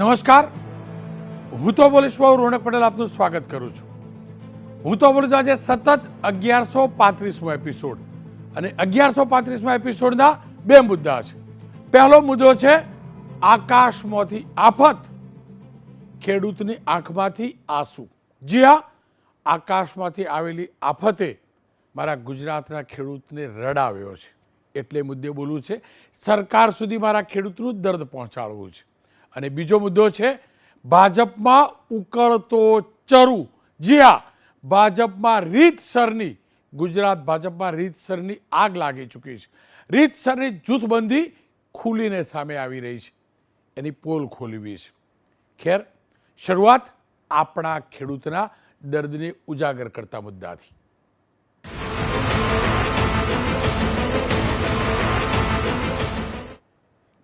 નમસ્કાર, હું તો બોલીશ રોનક પટેલ આપનું સ્વાગત કરું છું. હું તો બોલું આજે સતત 1135મો એપિસોડ અને 1135મા એપિસોડના બે મુદ્દા છે. પહેલો મુદ્દો છે આકાશમાંથી આફત, ખેડૂતની આંખમાંથી આંસુ. જી હા, આકાશમાંથી આવેલી આફતે મારા ગુજરાતના ખેડૂતને રડાવ્યો છે. એટલે મુદ્દે બોલવું છે, સરકાર સુધી મારા ખેડૂતનું દર્દ પહોંચાડવું છે. અને બીજો મુદ્દો છે ભાજપમાં ઉકળતો ચરુ. જી હા, ભાજપમાં રીતસરની, ગુજરાત ભાજપમાં રીતસરની આગ લાગી ચૂકી છે. રીતસરની જૂથબંધી ખુલીને સામે આવી રહી છે, એની પોલ ખોલવી છે. ખેર, શરૂઆત આપણા ખેડૂતના દર્દને ઉજાગર કરતા મુદ્દાથી.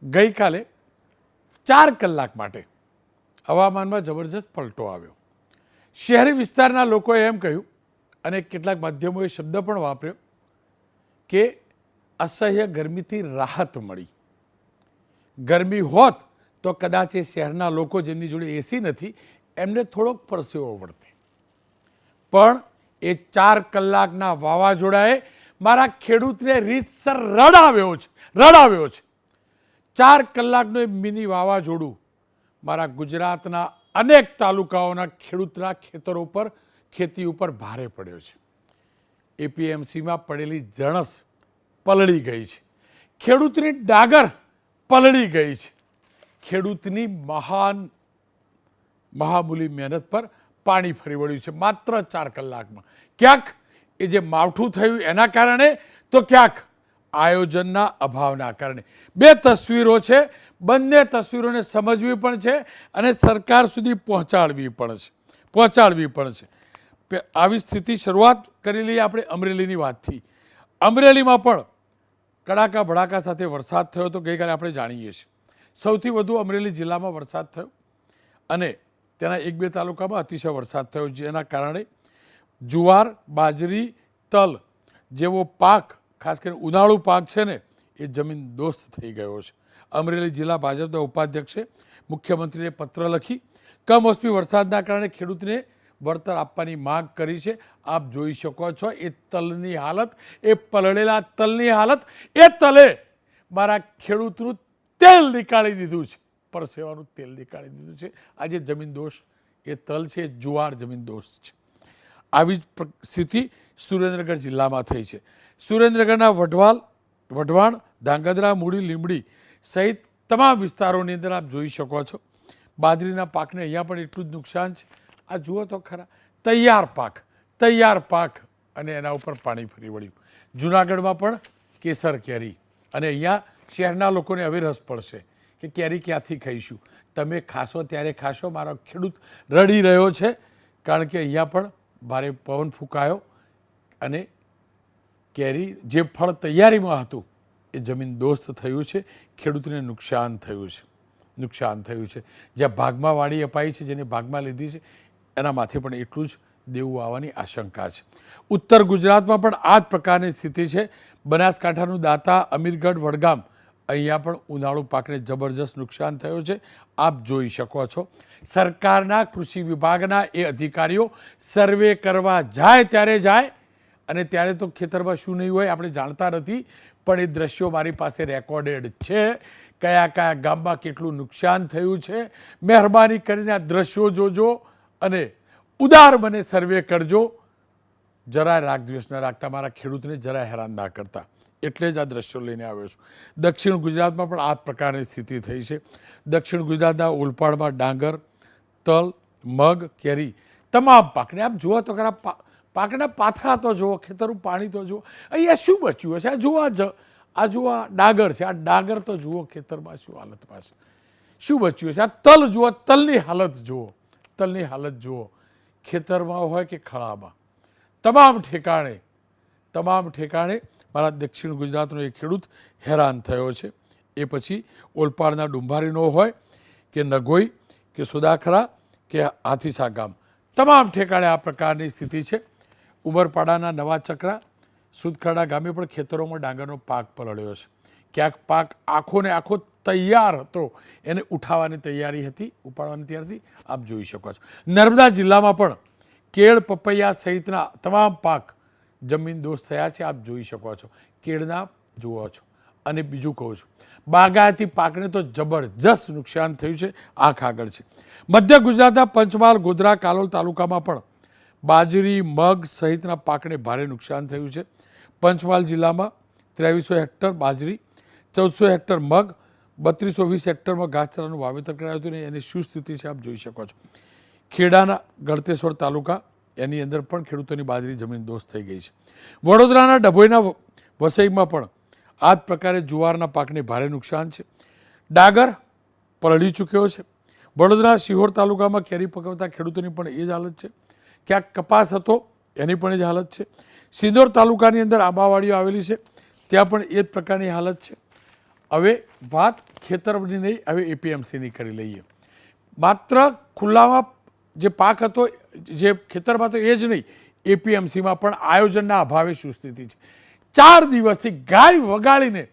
ગઈકાલે 4 કલાક માટે હવામાનમાં જબરજસ્ત પલટો આવ્યો. શહેરી વિસ્તારના લોકોએ એમ કહ્યું અને કેટલાક માધ્યમોએ શબ્દ પણ વાપર્યો કે અસહ્ય ગરમીથી રાહત મળી. ગરમી હોત તો કદાચ એ શહેરના લોકો જેમની જોડે એસી નથી એમને થોડોક પરસેવો વળતે. પણ એ 4 કલાકના વાવાઝોડાએ મારા ખેડૂતને રીતસર રડાવ્યો છે. 4 કલાકનું એ મિની વાવાઝોડું મારા ગુજરાતના અનેક તાલુકાઓના ખેડૂતના ખેતરો પર, ખેતી ઉપર ભારે પડ્યો છે. એપીએમસીમાં પડેલી જણસ પલળી ગઈ છે. ખેડૂતની ડાગર પલળી ગઈ છે. ખેડૂતની મહામૂલી મહેનત પર પાણી ફરી વળ્યું છે માત્ર 4 કલાકમાં. ક્યાંક એ જે માવઠું થયું એના કારણે, તો ક્યાંક આયોજનના અભાવના કારણે. બે તસવીરો છે, બંને તસવીરોને સમજવી પણ છે અને સરકાર સુધી પહોંચાડવી પણ છે. આવી સ્થિતિ શરૂઆત કરી લઈએ આપણે અમરેલીની વાતથી. અમરેલીમાં પણ કડાકા ભડાકા સાથે વરસાદ થયો તો ગઈકાલે આપણે જાણીએ છીએ. સૌથી વધુ અમરેલી જિલ્લામાં વરસાદ થયો અને તેના 1-2 તાલુકામાં અતિશય વરસાદ થયો, જેના કારણે જુવાર, બાજરી, તલ જેવો પાક, ખાસ કરીને ઉનાળુ પાક છે ને, એ જમીન દોસ્ત થઈ ગયો છે. અમરેલી જિલ્લા ભાજપના ઉપાધ્યક્ષે મુખ્યમંત્રીને પત્ર લખી કમોસમી વરસાદના કારણે ખેડૂતને વળતર આપવાની માંગ કરી છે. આપ જોઈ શકો છો એ તલની હાલત, એ પલળેલા તલની હાલત. એ તલે મારા ખેડૂતનું તેલ નીકાળી દીધું છે, પરસેવાનું તેલ નીકાળી દીધું છે. આજે જમીન દોષ એ તલ છે, એ જુવાર જમીન દોષ છે. આવી જ સ્થિતિ સુરેન્દ્રનગર જિલ્લામાં થઈ છે. સુરેન્દ્રનગરના વઢવાણ, ધાંગધ્રા, મૂળી, લીંબડી સહિત તમામ વિસ્તારોની અંદર આપ જોઈ શકો છો બાજરીના પાકને અહીંયા પણ એટલું જ નુકસાન છે. આ જુઓ તો ખરા, તૈયાર પાક અને એના ઉપર પાણી ફરી વળ્યું. જૂનાગઢમાં પણ કેસર કેરી, અને અહીંયા શહેરના લોકોને હવે રસ પડશે કે કેરી ક્યાંથી ખાઈશું. તમે ખાશો ત્યારે ખાશો. મારો ખેડૂત રડી રહ્યો છે કારણ કે અહીંયા પણ ભારે પવન ફૂંકાયો અને કેરી, જે ફળ તૈયારીમાં હતું એ જમીન દોસ્ત થયું છે. ખેડૂતને નુકસાન થયું છે. જ્યાં ભાગમાં વાડી અપાઈ છે, જેને ભાગમાં લીધી છે, એના માથે પણ એટલું જ દેવું આવવાની આશંકા છે. ઉત્તર ગુજરાતમાં પણ આ જ પ્રકારની સ્થિતિ છે. બનાસકાંઠાનું દાંતા, અમીરગઢ, વડગામ, અહીંયા પણ ઉનાળુ પાકને જબરજસ્ત નુકસાન થયું છે. આપ જોઈ શકો છો. સરકારના કૃષિ વિભાગના એ અધિકારીઓ સર્વે કરવા જાય ત્યારે જાય, અને ત્યારે તો ખેતરમાં શું નહીં હોય આપણે જાણતા નથી, પણ એ દ્રશ્યો મારી પાસે રેકોર્ડેડ છે. કયા ગામમાં કેટલું નુકસાન થયું છે. મહેરબાની કરીને આ દ્રશ્યો જોજો અને ઉદાર મને સર્વે કરજો. જરાય રાગદ્વેષ ન રાખતા, મારા ખેડૂતને જરાય હેરાન ના કરતા. એટલે જ આ દ્રશ્યો લઈને આવ્યો છું. દક્ષિણ ગુજરાતમાં પણ આ જ પ્રકારની સ્થિતિ થઈ છે. દક્ષિણ ગુજરાતના ઓલપાડમાં ડાંગર, તલ, મગ, કેરી તમામ પાકને આપ જુઓ તો ખરા. પાકના પાથરા તો જુઓ, ખેતરનું પાણી તો જુઓ. અહીંયા શું બચ્યું હશે? આ જુઓ ડાગર છે. આ ડાગર તો જુઓ ખેતરમાં શું હાલતમાં છે. શું બચ્યું હશે? આ તલ જુઓ, તલની હાલત જુઓ. ખેતરમાં હોય કે ખળામાં, તમામ ઠેકાણે મારા દક્ષિણ ગુજરાતનો એક ખેડૂત હેરાન થયો છે. એ પછી ઓલપાડના ડુંભારીનો હોય કે નગોઈ કે સુદાખરા કે હાથીસા ગામ, તમામ ઠેકાણે આ પ્રકારની સ્થિતિ છે. ઉમરપાડાના નવા ચકરા, સુદખરડા ગામે પણ ખેતરોમાં ડાંગરનો પાક પલળ્યો છે. ક્યાંક પાક આખો ને આખો તૈયાર હતો એને ઉઠાવવાની તૈયારી હતી, ઉપાડવાની તૈયારી હતી. આપ જોઈ શકો છો નર્મદા જિલ્લામાં પણ કેળ, પપૈયા સહિતના તમામ પાક જમીનદોસ્ત થયા છે. આપ જોઈ શકો છો કેળના જુઓ છો. અને બીજું કહું છું, બાગાયતી પાકને તો જબરજસ્ત નુકસાન થયું છે. આંખ આગળ છે. મધ્ય ગુજરાતના પંચમહાલ, ગોધરા, કાલોલ તાલુકામાં પણ બાજરી, મગ સહિતના પાકને ભારે નુકસાન થયું છે. પંચમહાલ જિલ્લામાં 2300 હેક્ટર બાજરી, 1400 હેક્ટર મગ, 3220 હેક્ટરમાં ઘાસચારાનું વાવેતર કરાયું હતું. ને એની શું સ્થિતિ છે આપ જોઈ શકો છો. ખેડાના ગળતેશ્વર તાલુકા એની અંદર પણ ખેડૂતોની બાજરી જમીનદોસ્ત થઈ ગઈ છે. વડોદરાના ડભોઈના વસઈમાં પણ આ જ પ્રકારે જુવારના પાકને ભારે નુકસાન છે. ડાંગર પલળી ચૂક્યો છે. વડોદરા શિહોર તાલુકામાં કેરી પકવતા ખેડૂતોની પણ એ જ હાલત છે. ક્યાંક કપાસ હતો એની પણ એ જ હાલત છે. સિંદોર તાલુકાની અંદર આંબાવાડીઓ આવેલી છે, ત્યાં પણ એ જ પ્રકારની હાલત છે. હવે વાત ખેતરની નહીં, હવે એપીએમસીની કરી લઈએ. માત્ર ખુલ્લામાં જે પાક હતો, જે ખેતરમાં તો એ જ નહીં, એપીએમસીમાં પણ આયોજનના અભાવે શું સ્થિતિ છે. 4 દિવસથી ગાય વગાડીને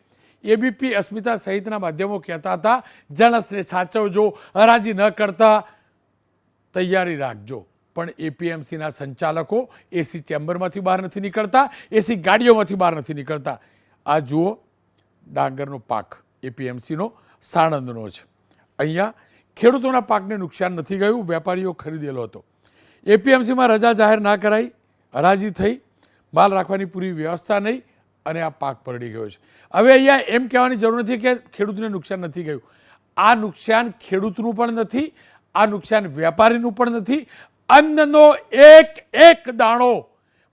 એબીપી, અસ્મિતા સહિતના માધ્યમો કહેતા હતા જણસને સાચવજો, હરાજી ન કરતા તૈયારી રાખજો. પણ એપીએમસીના સંચાલકો એસી ચેમ્બરમાંથી બહાર નથી નીકળતા, એસી ગાડીઓમાંથી બહાર નથી નીકળતા. આ જુઓ ડાંગરનો પાક એપીએમસીનો સાણંદનો છે. અહીંયા ખેડૂતોના પાકને નુકસાન નથી ગયું, વેપારીઓ ખરીદેલો હતો. એપીએમસીમાં રજા જાહેર ના કરાઈ, હરાજી થઈ, માલ રાખવાની પૂરી વ્યવસ્થા નહીં અને આ પાક પલળી ગયો છે. હવે અહીંયા એમ કહેવાની જરૂર નથી કે ખેડૂતને નુકસાન નથી ગયું. આ નુકસાન ખેડૂતનું પણ નથી, આ નુકસાન વેપારીનું પણ નથી. અન્નનો એક દાણો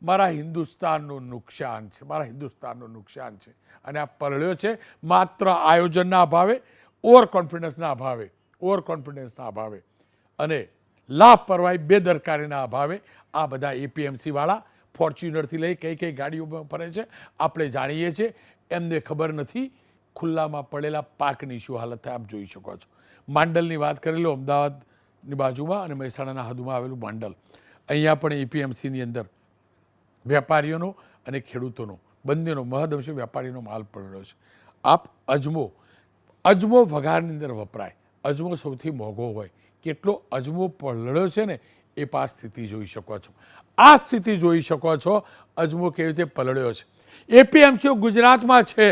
મારા હિન્દુસ્તાનનું નુકસાન છે, મારા હિન્દુસ્તાનનું નુકસાન છે. અને આ પલળ્યો છે માત્ર આયોજનના અભાવે, ઓવર કોન્ફિડન્સના અભાવે અને લાપરવાહી, બેદરકારીના અભાવે. આ બધા એપીએમસીવાળા ફોર્ચ્યુનરથી લઈ કઈ ગાડીઓમાં ફરે છે આપણે જાણીએ છીએ. એમને ખબર નથી ખુલ્લામાં પડેલા પાકની શું હાલત થાય. આપ જોઈ શકો છો. માંડલની વાત કરી લો, અમદાવાદની બાજુમાં અને મહેસાણાના હદમાં આવેલું માંડલ. અહીંયા પણ એપીએમસીની અંદર વેપારીઓનો અને ખેડૂતોનો બંનેનો મહદઅંશે વેપારીનો માલ પડેલો છે. આપ અજમો વઘારની અંદર વપરાય, અજમો સૌથી મોંઘો હોય, કેટલો અજમો પલળ્યો છે ને એ આ સ્થિતિ જોઈ શકો છો. આ સ્થિતિ જોઈ શકો છો અજમો કેવી રીતે પલળ્યો છે. એપીએમસીઓ ગુજરાતમાં છે.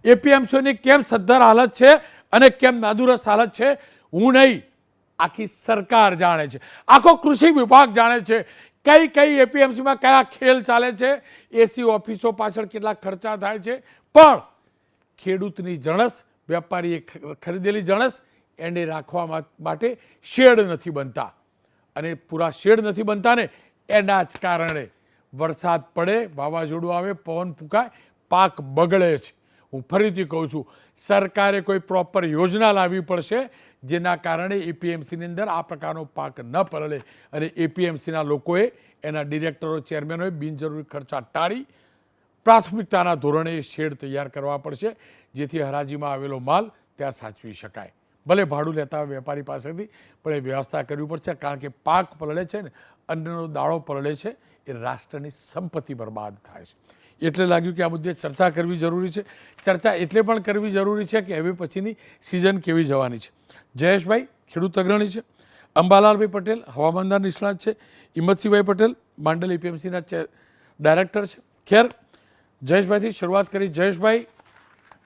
એપીએમસીઓની કેમ સદ્ધર હાલત છે અને કેમ નાદુરસ્ત હાલત છે, હું નહીં, આખી સરકાર જાણે છે, આખો કૃષિ વિભાગ જાણે છે. કઈ એપીએમસીમાં કયા ખેલ ચાલે છે, એસી ઓફિસો પાછળ કેટલા ખર્ચા થાય છે. પણ ખેડૂતની જણસ, વેપારીએ ખરીદેલી જણસ એને રાખવા માટે શેડ નથી બનતા. અને પૂરા શેડ નથી બનતા ને એના જ કારણે વરસાદ પડે, વાવાઝોડું આવે, પવન ફૂંકાય, પાક બગડે છે. હું ફરીથી કહું છું, સરકારે કોઈ પ્રોપર યોજના લાવવી પડશે જેના કારણે એપીએમસીની અંદર આ પ્રકારનો પાક ન પલળે. અને એપીએમસીના લોકોએ, એના ડિરેક્ટરો, ચેરમેનોએ બિનજરૂરી ખર્ચા ટાળી પ્રાથમિકતાના ધોરણે શેડ તૈયાર કરવા પડશે, જેથી હરાજીમાં આવેલો માલ ત્યાં સાચવી શકાય. ભલે ભાડું લેતા હોય વેપારી પાસેથી, પણ એ વ્યવસ્થા કરવી પડશે. કારણ કે પાક પલળે છે ને, અન્નનો દાણો પલળે છે, એ રાષ્ટ્રની સંપત્તિ બરબાદ થાય છે. એટલે લાગ્યું કે આ મુદ્દે ચર્ચા કરવી જરૂરી છે. ચર્ચા એટલે પણ કરવી જરૂરી છે કે હવે પછીની સિઝન કેવી જવાની છે. જયેશભાઈ ખેડૂત અગ્રણી છે, અંબાલાલભાઈ પટેલ હવામાનના નિષ્ણાત છે, હિંમતસિંહભાઈ પટેલ માંડલ એપીએમસીના ડાયરેક્ટર છે. ખેર, જયેશભાઈથી શરૂઆત કરી. જયેશભાઈ,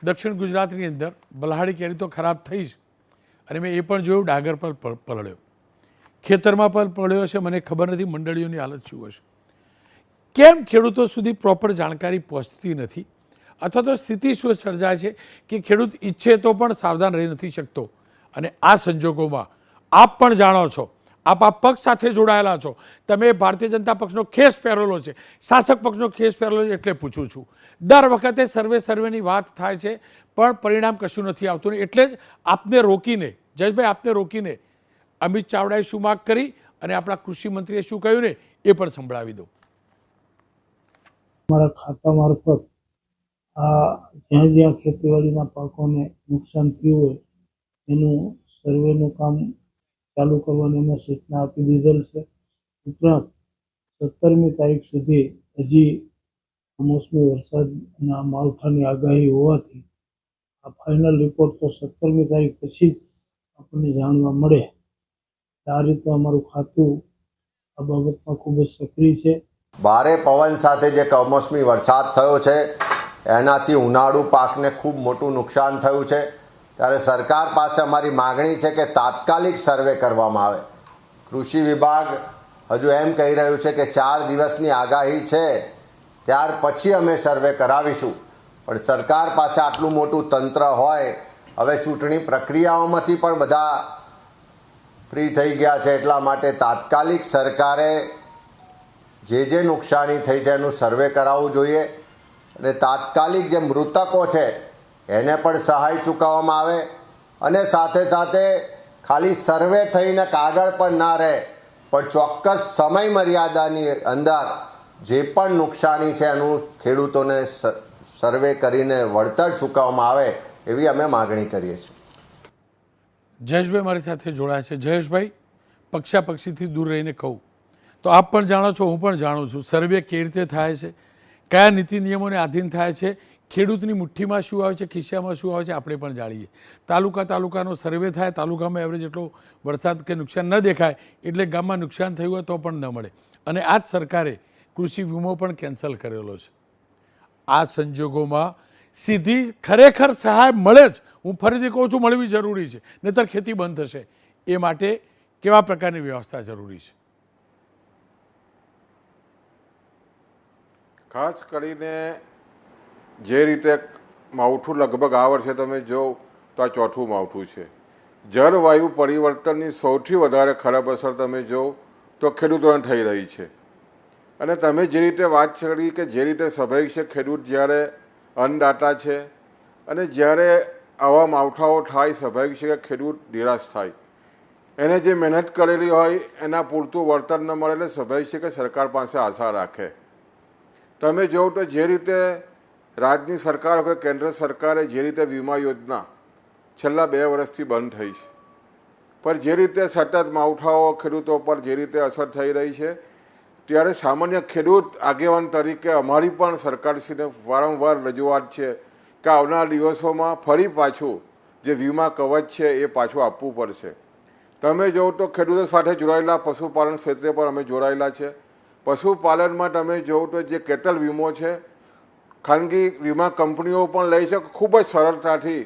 દક્ષિણ ગુજરાતની અંદર બલહાડી કેરી તો ખરાબ થઈ જ, અને મેં એ પણ જોયું ડાંગર પર પલળ્યો, ખેતરમાં પણ પડ્યો હશે. મને ખબર નથી મંડળીઓની હાલત શું હશે. કેમ ખેડૂતો સુધી પ્રોપર જાણકારી પહોંચતી નથી, અથવા તો સ્થિતિ શું સર્જાય છે કે ખેડૂત ઈચ્છે તો પણ સાવધાન રહી નથી શકતો. અને આ સંજોગોમાં આપ પણ જાણો છો, આપ આ પક્ષ સાથે જોડાયેલા છો, તમે ભારતીય જનતા પક્ષનો ખેસ પહેરેલો છે, શાસક પક્ષનો ખેસ પહેરેલો છે. એટલે પૂછું છું, દર વખતે સર્વેની વાત થાય છે પણ પરિણામ કશું નથી આવતું. એટલે જ આપને રોકીને, જયેશભાઈ આપને રોકીને અમિત ચાવડાએ શું માગ કરી અને આપણા કૃષિ મંત્રીએ શું કહ્યું ને એ પણ સંભળાવી દો. અમારા ખાતા મારફત આ જ્યાં ખેતીવાડીના પાકોને નુકસાન થયું હોય એનું સર્વેનું કામ ચાલુ કરવાની અમે સૂચના આપી દીધેલ છે. ઉપરાંત 17મી તારીખ સુધી હજી કમોસમી વરસાદ અને માવઠાની આગાહી હોવાથી આ ફાઇનલ રિપોર્ટ તો 17મી તારીખ પછી જ આપણને જાણવા મળે. આ રીતે અમારું ખાતું આ બાબતમાં ખૂબ જ સક્રિય છે. ભારે પવન સાથે જે કમોસમી વરસાદ થયો છે એનાથી ઉનાળુ પાકને ખૂબ મોટું નુકસાન થયું છે. ત્યારે સરકાર પાસે અમારી માગણી છે કે તાત્કાલિક સર્વે કરવામાં આવે. કૃષિ વિભાગ હજુ એમ કહી રહ્યું છે કે 4 દિવસની આગાહી છે, ત્યાર પછી અમે સર્વે કરાવીશું. પણ સરકાર પાસે આટલું મોટું તંત્ર હોય, હવે ચૂંટણી પ્રક્રિયાઓમાંથી પણ બધા ફ્રી થઈ ગયા છે, એટલા માટે તાત્કાલિક સરકારે જે નુકસાની થઈ છે એનું સર્વે કરાવવું જોઈએ અને તાત્કાલિક જે મૃતકો છે એને પણ સહાય ચૂકવવામાં આવે. અને સાથે સાથે ખાલી સર્વે થઈને કાગળ પર ના રહે, પણ ચોક્કસ સમય મર્યાદાની અંદર જે પણ નુકસાની છે એનું ખેડૂતોને સર્વે કરીને વળતર ચૂકવવામાં આવે એવી અમે માગણી કરીએ છીએ. જયેશભાઈ મારી સાથે જોડાયા છે. જયેશભાઈ, પક્ષાપક્ષીથી દૂર રહીને કહું તો આપ પણ જાણો છો, હું પણ જાણું છું, સર્વે કેવી રીતે થાય છે, કયા નીતિ નિયમોને આધીન થાય છે, ખેડૂતની મુઠ્ઠીમાં શું આવે છે, ખિસ્સામાં શું આવે છે, આપણે પણ જાણીએ. તાલુકાનો સર્વે થાય, તાલુકામાં એવરેજ એટલો વરસાદ કે નુકસાન ન દેખાય એટલે ગામમાં નુકસાન થયું હોય તો પણ ન મળે. અને આ જ સરકારે કૃષિ વીમો પણ કેન્સલ કરેલો છે. આ સંજોગોમાં સીધી ખરેખર સહાય મળે જ, હું ફરીથી કહું છું, મળવી જરૂરી છે, નહીંતર ખેતી બંધ થશે. એ માટે કેવા પ્રકારની વ્યવસ્થા જરૂરી છે? ખાસ કરીને જે રીતે માવઠું લગભગ આ વર્ષે તમે જો તો આ ચોથું માવઠું છે. જળવાયુ પરિવર્તનની સૌથી વધારે ખરાબ અસર તમે જો તો ખેડૂતોને થઈ રહી છે. અને તમે જે રીતે વાત કરી કે જે રીતે સ્વાભાવિક છે, ખેડૂત જ્યારે અન્નદાતા છે અને જ્યારે આવા માવઠાઓ થાય, સ્વાભાવિક છે કે ખેડૂત નિરાશ થાય. એને જે મહેનત કરેલી હોય એના પૂરતું વળતર ન મળે એટલે સ્વાભાવિક છે કે સરકાર પાસે આશા રાખે. તમે જોવો તો જે રીતે રાજ્યની સરકાર કે કેન્દ્ર સરકારે જે રીતે વીમા યોજના છેલ્લા 2 વર્ષથી બંધ થઈ છે, પણ જે રીતે સતત માવઠાઓ ખેડૂતો પર જે રીતે અસર થઈ રહી છે, ત્યારે સામાન્ય ખેડૂત આગેવાન તરીકે અમારી પણ સરકારશ્રીને વારંવાર રજૂઆત છે કે આવનાર દિવસોમાં ફરી પાછું જે વીમા કવચ છે એ પાછું આપવું પડશે. તમે જોવો તો ખેડૂતો સાથે જોડાયેલા પશુપાલન ક્ષેત્રે પણ અમે જોડાયેલા છે. પશુપાલનમાં તમે જોવો તો જે કેટલ વીમો છે, ખાનગી વીમા કંપનીઓ પણ લે છે. ખૂબ જ સરળતાથી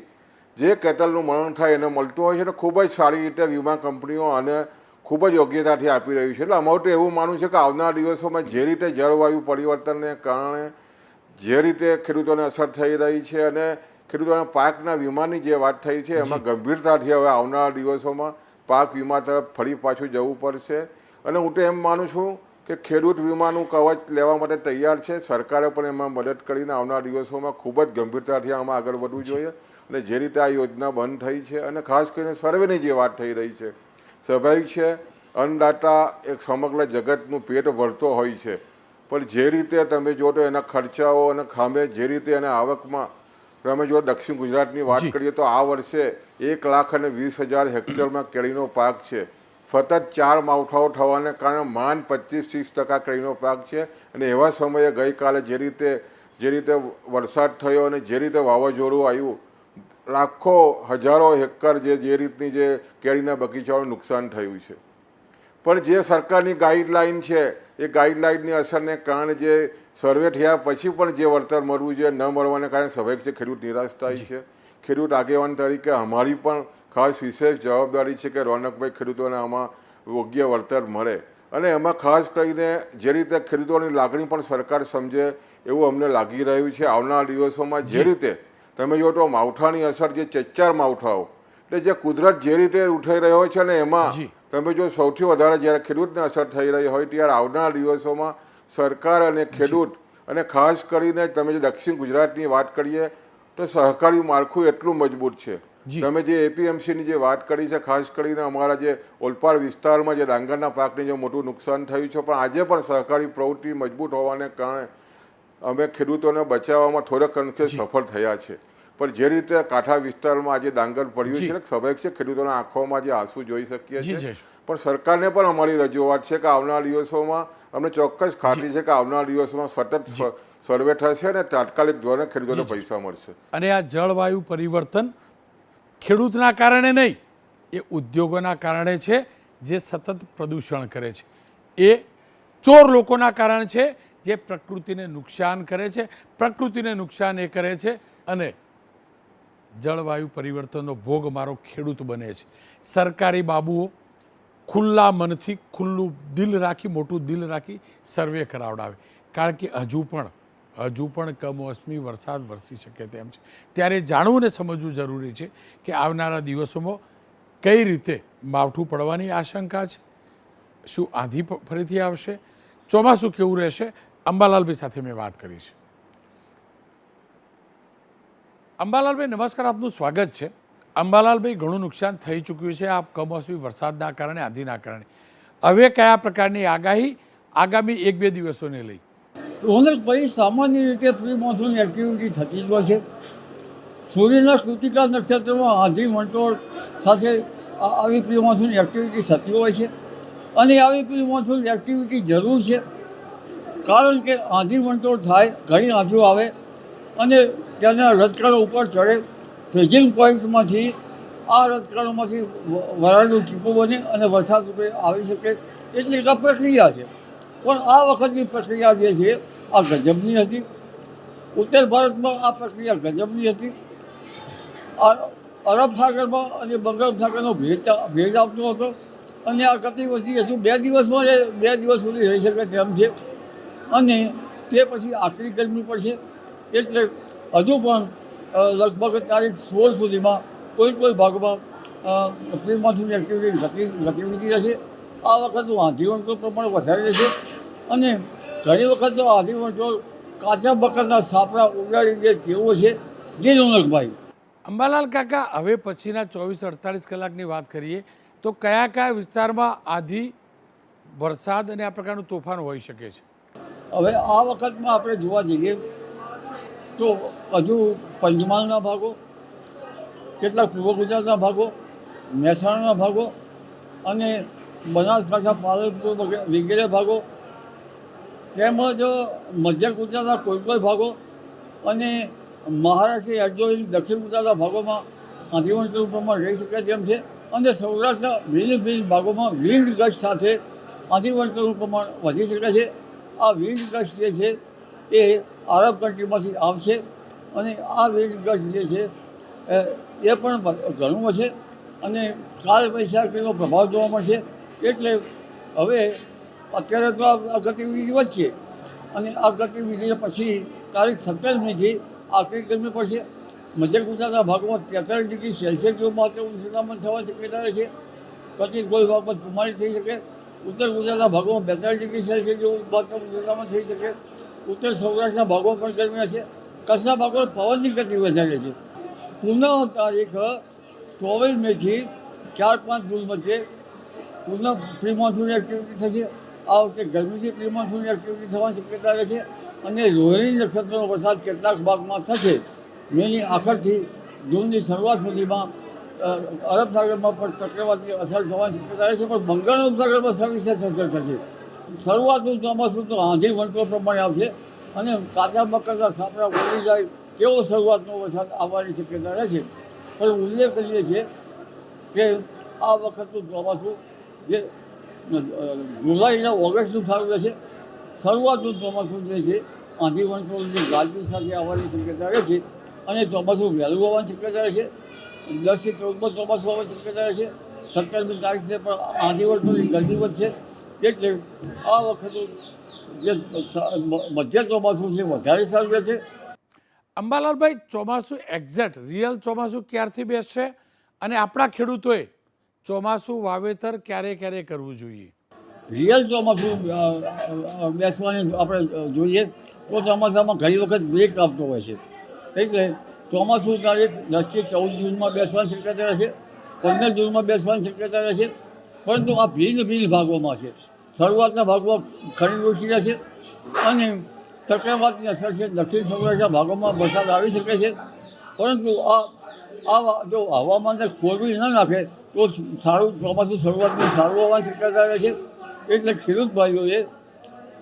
જે કેટલનું મરણ થાય એને મળતું હોય છે, તો ખૂબ જ સારી રીતે વીમા કંપનીઓ અને ખૂબ જ યોગ્યતાથી આપી રહ્યું છે. એટલે અમારું તો એવું માનવું છે કે આવનાર દિવસોમાં જે રીતે જળવાયુ પરિવર્તનને કારણે જે રીતે ખેડૂતોને અસર થઈ રહી છે અને ખેડૂતોના પાકના વીમાની જે વાત થઈ છે, એમાં ગંભીરતાથી હવે આવનાર દિવસોમાં પાક વીમા તરફ ફરી પાછું જવું પડશે. અને હું તો એમ માનું છું કે ખેડૂત વીમાનું કવચ લેવા માટે તૈયાર છે. સરકારે પણ એમાં મદદ કરીને આવનાર દિવસોમાં ખૂબ જ ગંભીરતાથી આમાં આગળ વધવું જોઈએ. અને જે રીતે આ યોજના બંધ થઈ છે અને ખાસ કરીને સર્વેની જે વાત થઈ રહી છે, સ્વાભાવિક છે અન્નદાતા એક સમગ્ર જગતનું પેટ ભરતો હોય છે, પણ જે રીતે તમે જો તો એના ખર્ચાઓ અને ખામે જે રીતે એના આવકમાં તમે જો દક્ષિણ ગુજરાતની વાત કરીએ તો આ વર્ષે 1,20,000 હેક્ટરમાં કેરીનો પાક છે. સતત 4 માવઠાઓ થવાને કારણે માંડ 25-30% કેરીનો પાક છે. અને એવા સમયે ગઈકાલે જે રીતે વરસાદ થયો અને જે રીતે વાવાઝોડું આવ્યું, લાખો હજારો હેક્ટર જે રીતની જે કેરીના બગીચાઓનું નુકસાન થયું છે. પણ જે સરકારની ગાઈડલાઈન છે એ ગાઈડલાઈનની અસરને કારણે જે સર્વે થયા પછી પણ જે વળતર મળવું જોઈએ ન મળવાને કારણે સ્વાભાવિક છે ખેડૂત નિરાશ થાય છે. ખેડૂત આગેવાન તરીકે અમારી પણ ખાસ વિશેષ જવાબદારી છે કે રોનકભાઈ ખેડૂતોને આમાં યોગ્ય વળતર મળે. અને એમાં ખાસ કરીને જે રીતે ખેડૂતોની લાગણી પણ સરકાર સમજે એવું અમને લાગી રહ્યું છે. આવનાર દિવસોમાં જે રીતે તમે જો તો માવઠાની અસર જે 4 માવઠાઓ એટલે જે કુદરત જે રીતે ઉઠાઈ રહ્યો છે ને એમાં તમે જો સૌથી વધારે જ્યારે ખેડૂતને અસર થઈ રહી હોય ત્યારે આવનાર દિવસોમાં સરકાર અને ખેડૂત અને ખાસ કરીને તમે જે દક્ષિણ ગુજરાતની વાત કરીએ તો સહકારી માળખું એટલું મજબૂત છે. તમે જે એપીએમસીની જે વાત કરી છે, ખાસ કરીને અમારા જે ઓલપાડ વિસ્તારમાં જે ડાંગરના પાકને જે મોટું નુકસાન થયું છે, પણ આજે પણ સહકારી પ્રવૃત્તિ મજબૂત હોવાને કારણે અમે ખેડૂતોને બચાવવામાં થોડાક અંશે સફળ થયા છે. પણ જે રીતે કાંઠા વિસ્તારમાં આજે ડાંગર પડ્યું છે, સ્વાભાવિક છે ખેડૂતોના આંખોમાં જે આંસુ જોઈ શકીએ છીએ. પણ સરકારને પણ અમારી રજૂઆત છે કે આવનાર દિવસોમાં અમને ચોક્કસ ખાતરી છે કે આવનાર દિવસોમાં સતત સર્વે થશે અને તાત્કાલિક ધોરણે ખેડૂતોને પૈસા મળશે. અને આ જળવાયુ પરિવર્તન ખેડૂતના કારણે નહીં, એ ઉદ્યોગોના કારણે છે જે સતત પ્રદૂષણ કરે છે, એ ચોર લોકોના કારણે છે જે પ્રકૃતિને નુકસાન કરે છે. પ્રકૃતિને નુકસાન એ કરે છે અને જળવાયુ પરિવર્તનનો ભોગ મારો ખેડૂત બને છે. સરકારી બાબુઓ ખુલ્લા મનથી, ખુલ્લું દિલ રાખી, મોટું દિલ રાખી સર્વે કરાવડાવે, કારણ કે હજુ પણ કમોસમી વરસાદ વરસી શકે તેમ છે. ત્યારે જાણવું ને સમજવું જરૂરી છે કે આવનારા દિવસોમાં કઈ રીતે માવઠું પડવાની આશંકા છે, શું આંધી ફરીથી આવશે, ચોમાસું કેવું રહેશે. અંબાલાલભાઈ સાથે મેં વાત કરી છે. અંબાલાલભાઈ નમસ્કાર, આપનું સ્વાગત છે. અંબાલાલભાઈ, ઘણું નુકસાન થઈ ચૂક્યું છે આ કમોસમી વરસાદના કારણે, આંધીના કારણે. હવે કયા પ્રકારની આગાહી આગામી 1-2 દિવસોને લઈ? રોનકભાઈ, સામાન્ય રીતે પ્રી મોન્સૂન એક્ટિવિટી થતી જ હોય છે. સૂર્યના કૃતિકા નક્ષત્રમાં આંધી વંટોળ સાથે આવી પ્રી મોન્સૂન એક્ટિવિટી થતી હોય છે અને આવી પ્રી મોન્સૂન એક્ટિવિટી જરૂર છે, કારણ કે આંધી વંટોળ થાય, ઘણી આંધીઓ આવે અને તેના રજકણો ઉપર ચડે, ફ્રીઝિંગ પોઈન્ટમાંથી આ રજકણોમાંથી વરાળનું ટીપું બને અને વરસાદ રૂપે આવી શકે, એટલી એક પ્રક્રિયા છે. પણ આ વખતની પ્રક્રિયા જે છે આ ગજબની હતી. ઉત્તર ભારતમાં આ પ્રક્રિયા ગજબની હતી. અરબ સાગરમાં અને બંગાળ સાગરનો ભેજ આવતો હતો અને આ ગતિવિધિ હજુ 2 દિવસમાં 2 દિવસ સુધી રહી શકે તેમ છે અને તે પછી આખરી ગરમી પડશે. એટલે હજુ પણ લગભગ તારીખ 16 સુધીમાં કોઈ ભાગમાં પ્રી મોન્સૂન એક્ટિવિટી ગતિવિધિ રહેશે. આ વખતનું આંધી વંટોળ પ્રમાણ વધારે રહેશે અને ઘણી વખત તો આંધી વંટોળ કાચા બકરના સાપડા ઉડાડી દે તેવો છે. જે રોનકભાઈ, અંબાલાલ કાકા, હવે પછીના 24-48 કલાકની વાત કરીએ તો કયા કયા વિસ્તારમાં આંધી, વરસાદ અને આ પ્રકારનું તોફાન હોઈ શકે છે? હવે આ વખતમાં આપણે જોવા જઈએ તો હજુ પંચમહાલના ભાગો, કેટલાક પૂર્વ ગુજરાતના ભાગો, મહેસાણાના ભાગો અને બનાસકાંઠા, પાલનપુર વગેરે ભાગો, તેમજ મધ્ય ગુજરાતના કોઈ ભાગો અને મહારાષ્ટ્ર એડજોઇન દક્ષિણ ગુજરાતના ભાગોમાં આંધી વંટોળ પ્રમાણ રહી શકે તેમ છે અને સૌરાષ્ટ્રના ભિન્ન ભાગોમાં વિન્ડ ગસ્ટ સાથે આંધી વંટોળનું પ્રમાણ વધી શકે છે. આ વિન્ડ ગસ્ટ જે છે એ આરબ કન્ટ્રીમાંથી આવશે અને આ વિન્ડ ગસ્ટ જે છે એ પણ ઘણું હશે અને કાલ વૈશાખીનો પ્રભાવ જોવા મળશે. એટલે હવે અત્યારે તો આ ગતિવિધિ વચ્ચે અને આ ગતિવિધિ પછી તારીખ 17મીથી આખરી ગરમી પડશે. મધ્ય ગુજરાતના ભાગમાં 43 ડિગ્રી સેલ્સિયસ જેવું માત્ર ઉષ્ણતામાન થવાની શક્યતા રહે છે. કચિત કોઈ ભાગમાં 44 થઈ શકે. ઉત્તર ગુજરાતના ભાગોમાં 42 ડિગ્રી સેલ્સિયસ જેવું માત્ર ઉષ્ણતામાન થઈ શકે. ઉત્તર સૌરાષ્ટ્રના ભાગોમાં પણ ગરમી હશે. કચ્છના ભાગોમાં પવનની ગતિ વધારે છે. પુનઃ તારીખ 24 મેથી 4-5 જૂન વચ્ચે પુનઃ પ્રી મોન્સૂન એક્ટિવિટી થશે. આ વખતે ગરમીથી પ્રી મોન્સૂન એક્ટિવિટી થવાની શક્યતા રહે છે અને રોહિણી નક્ષત્રનો વરસાદ કેટલાક ભાગમાં થશે. મેની આખરથી જૂનની શરૂઆત સુધીમાં અરબ સાગરમાં પણ ચક્રવાતની અસર થવાની શક્યતા રહે છે, પણ બંગાળ ઉપસાગરમાં સવિશેષ અસર થશે. શરૂઆતનું ચોમાસું તો આંધી વંટોળ પ્રમાણે આવશે અને કાચા બકરના સાપડા ઉડી જાય તેવો શરૂઆતનો વરસાદ આવવાની શક્યતા રહે છે. પણ ઉલ્લેખ કરીએ છીએ કે આ વખતનું ચોમાસું જે જુલાઈના ઓગસ્ટનું સારું રહેશે. શરૂઆતનું ચોમાસું જે છે આંધી વંટોળની ગાજવી સાથે આવવાની શક્યતા રહે છે અને ચોમાસું વહેલું આવવાની શક્યતા રહે છે. 10 થી 14 ચોમાસું આવવાની શક્યતા રહે છે. 17મી તારીખે પણ આંધી વંટોળની ગરમી વધશે. એટલે આ વખતનું જે મધ્ય ચોમાસું છે વધારે સારું રહેશે. અંબાલાલભાઈ, ચોમાસું એક્ઝેક્ટ રિયલ ચોમાસું ક્યારથી બેસશે અને આપણા ખેડૂતોએ ચોમાસું વાવેતર ક્યારે કરવું જોઈએ? રિયલ ચોમાસું બેસવાની આપણે જોઈએ તો ચોમાસામાં ઘણી વખત બ્રેક આપતો હોય છે. એટલે ચોમાસું તારીખ 10 થી 14 જૂનમાં બેસવાની શક્યતા રહેશે. 15 જૂનમાં બેસવાની શક્યતા રહેશે. પરંતુ આ ભિન્ન ભાગોમાં છે. શરૂઆતના ભાગમાં ઘણી ઓછી રહેશે અને ચક્રવાતની અસર છે. દક્ષિણ સૌરાષ્ટ્રના ભાગોમાં વરસાદ આવી શકે છે. પરંતુ આ જો હવામાનને ખોરવી ન નાખે તો સારું ચોમાસું શરૂઆતમાં સારું હોવાની શક્યતા રહે છે. એટલે ખેડૂત ભાઈઓએ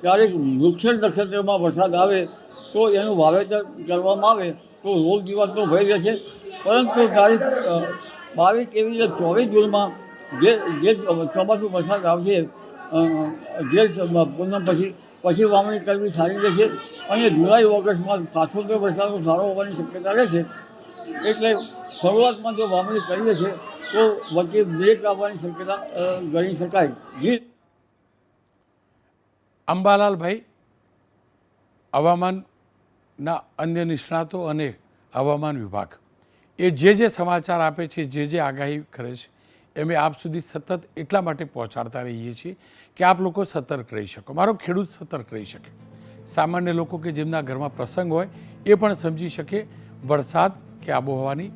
ક્યારેક વૃક્ષ નક્ષત્રમાં વરસાદ આવે તો એનું વાવેતર કરવામાં આવે તો રોગ જીવાતનો ભય રહેશે. પરંતુ તારીખ 22 જૂનમાં જે ચોમાસું વરસાદ આવશે જે પૂનમ પછી વાવણી કરવી સારી રહેશે અને જુલાઈ ઓગસ્ટમાં પાછો વરસાદનો સારો હોવાની શક્યતા રહેશે. એટલે શરૂઆતમાં જો વાવણી કરીએ છીએ તો વચ્ચે બ્રેક આવવાની શક્યતા ગણી શકાય. અંબાલાલભાઈ, હવામાનના અન્ય નિષ્ણાતો અને હવામાન વિભાગ એ જે સમાચાર આપે છે, જે આગાહી કરે છે, અમે આપ સુધી સતત એટલા માટે પહોંચાડતા રહીએ છીએ કે આપ લોકો સતર્ક રહી શકો, મારો ખેડૂત સતર્ક રહી શકે, સામાન્ય લોકો કે જેમના ઘરમાં પ્રસંગ હોય એ પણ સમજી શકે વરસાદ કે આબોહવાની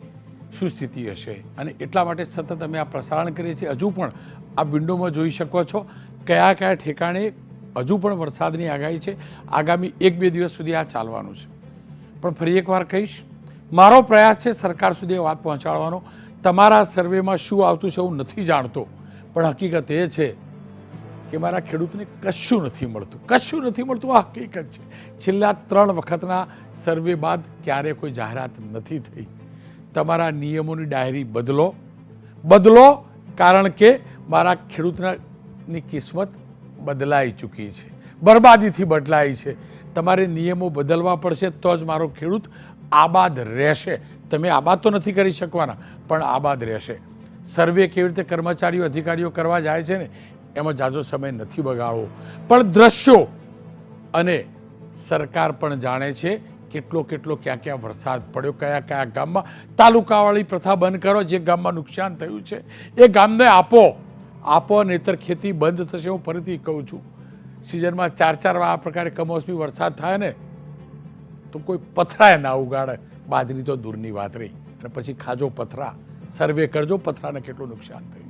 શું સ્થિતિ હશે. અને એટલા માટે સતત અમે આ પ્રસારણ કરીએ છીએ. હજુ પણ આપ વિન્ડોમાં જોઈ શકો છો કયા કયા ઠેકાણે હજુ પણ વરસાદની આગાહી છે. આગામી 1-2 દિવસ સુધી આ ચાલવાનું છે. પણ ફરી એકવાર કહીશ, મારો પ્રયાસ છે સરકાર સુધી વાત પહોંચાડવાનો. તમારા સર્વેમાં શું આવતું છે હું નથી જાણતો, પણ હકીકત એ છે કે મારા ખેડૂતને કશું નથી મળતું, કશું નથી મળતું. આ હકીકત છે. છેલ્લા 3 વખતના સર્વે બાદ ક્યારે કોઈ જાહેરાત નથી થઈ. તમારા નિયમોની ડાયરી બદલો, કારણ કે મારા ખેડૂતની કિસ્મત બદલાઈ ચૂકી છે, બરબાદીથી બદલાઈ છે. તમારે નિયમો બદલવા પડશે તો જ મારો ખેડૂત આબાદ રહેશે. તમે આબાદ તો નથી કરી શકવાના, પણ આબાદ રહેશે. સર્વે કેવી રીતે કર્મચારીઓ અધિકારીઓ કરવા જાય છે ને એમાં જાજો સમય નથી બગાડવો. પણ દ્રશ્યો અને સરકાર પણ જાણે છે કેટલો ક્યાં વરસાદ પડ્યો, કયા ગામમાં. તાલુકાવાળી પ્રથા બંધ કરો. જે ગામમાં નુકસાન થયું છે એ ગામને આપો, નહીંતર ખેતી બંધ થશે. હું ફરીથી કહું છું, સિઝનમાં 4 વાર આ પ્રકારે કમોસમી વરસાદ થાય ને તો કોઈ પથરાય ના ઉગાડે. બાજરી તો દૂરની વાત રહી. અને પછી ખાજો પથરા. સર્વે કરજો પથરાને કેટલું નુકસાન થયું.